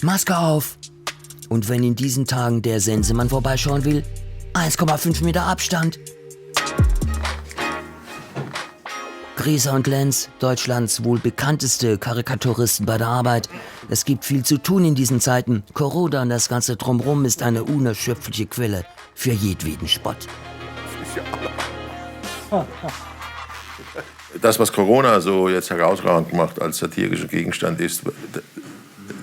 Maske auf. Und wenn in diesen Tagen der Sensemann vorbeischauen will, 1,5 Meter Abstand. Grieser und Lenz, Deutschlands wohl bekannteste Karikaturisten bei der Arbeit. Es gibt viel zu tun in diesen Zeiten. Corona und das Ganze drumherum ist eine unerschöpfliche Quelle für jedweden Spott. Das, was Corona so jetzt herausragend macht als satirischer Gegenstand ist,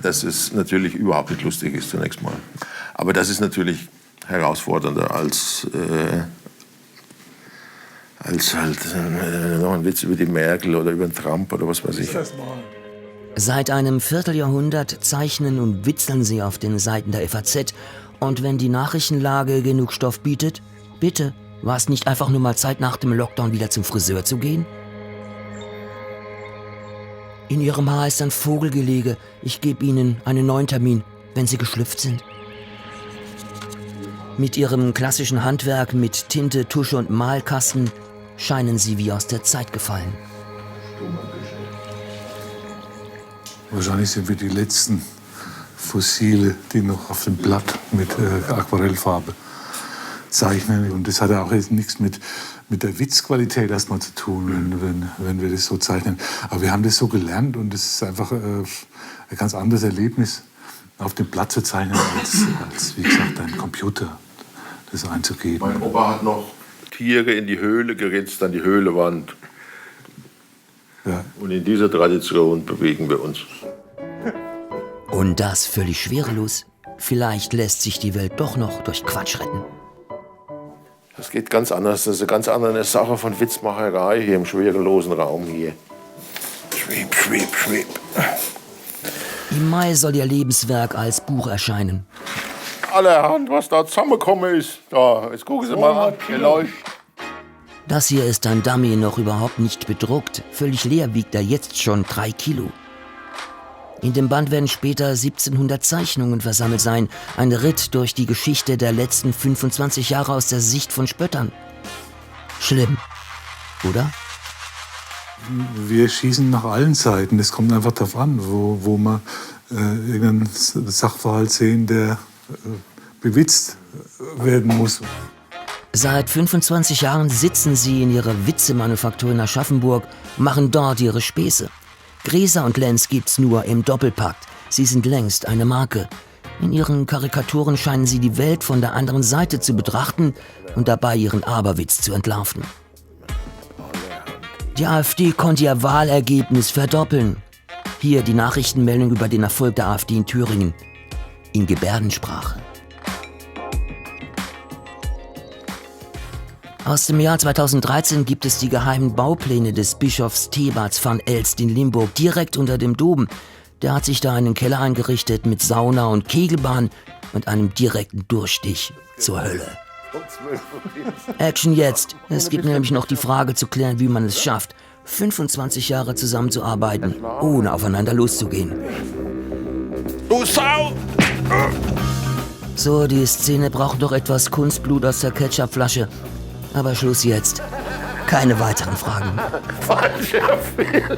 dass es natürlich überhaupt nicht lustig ist zunächst mal. Aber das ist natürlich herausfordernder als halt noch ein Witz über die Merkel oder über den Trump oder was weiß ich. Seit einem Vierteljahrhundert zeichnen und witzeln sie auf den Seiten der FAZ. Und wenn die Nachrichtenlage genug Stoff bietet, bitte, war es nicht einfach nur mal Zeit, nach dem Lockdown wieder zum Friseur zu gehen? In ihrem Haar ist ein Vogelgelege. Ich gebe Ihnen einen neuen Termin, wenn Sie geschlüpft sind. Mit ihrem klassischen Handwerk mit Tinte, Tusche und Malkasten scheinen sie wie aus der Zeit gefallen. Wahrscheinlich sind wir die letzten Fossile, die noch auf dem Blatt mit Aquarellfarbe zeichnen. Und das hat ja auch jetzt nichts mit der Witzqualität erstmal zu tun, wenn wir das so zeichnen. Aber wir haben das so gelernt und es ist einfach ein ganz anderes Erlebnis, auf dem Blatt zu zeichnen, als wie gesagt, ein Computer das einzugeben. Mein Opa hat noch Tiere in die Höhle geritzt, an die Höhlewand. Ja. Und in dieser Tradition bewegen wir uns. Und das völlig schwerelos. Vielleicht lässt sich die Welt doch noch durch Quatsch retten. Das geht ganz anders. Das ist eine ganz andere Sache von Witzmacherei hier im schwerelosen Raum hier. Schweb, schweb, schweb. Im Mai soll ihr Lebenswerk als Buch erscheinen. Allerhand, was da zusammengekommen ist. Da, jetzt gucken Sie mal an. Das hier ist ein Dummy, noch überhaupt nicht bedruckt. Völlig leer wiegt er jetzt schon 3 Kilo. In dem Band werden später 1700 Zeichnungen versammelt sein. Ein Ritt durch die Geschichte der letzten 25 Jahre aus der Sicht von Spöttern. Schlimm, oder? Wir schießen nach allen Seiten. Es kommt einfach darauf an, wo man irgendeinen Sachverhalt sehen, der bewitzt werden muss. Seit 25 Jahren sitzen sie in ihrer Witzemanufaktur in Aschaffenburg, machen dort ihre Späße. Grieser und Lenz gibt's nur im Doppelpakt. Sie sind längst eine Marke. In ihren Karikaturen scheinen sie die Welt von der anderen Seite zu betrachten und dabei ihren Aberwitz zu entlarven. Die AfD konnte ihr Wahlergebnis verdoppeln. Hier die Nachrichtenmeldung über den Erfolg der AfD in Thüringen. In Gebärdensprache. Aus dem Jahr 2013 gibt es die geheimen Baupläne des Bischofs Thebarts van Elst in Limburg, direkt unter dem Dom. Der hat sich da einen Keller eingerichtet mit Sauna und Kegelbahn und einem direkten Durchstich zur Hölle. Action jetzt! Es gibt nämlich noch die Frage zu klären, wie man es schafft, 25 Jahre zusammenzuarbeiten, ohne aufeinander loszugehen. Du Sau! So, die Szene braucht doch etwas Kunstblut aus der Ketchupflasche. Aber Schluss jetzt. Keine weiteren Fragen. Falscher Film.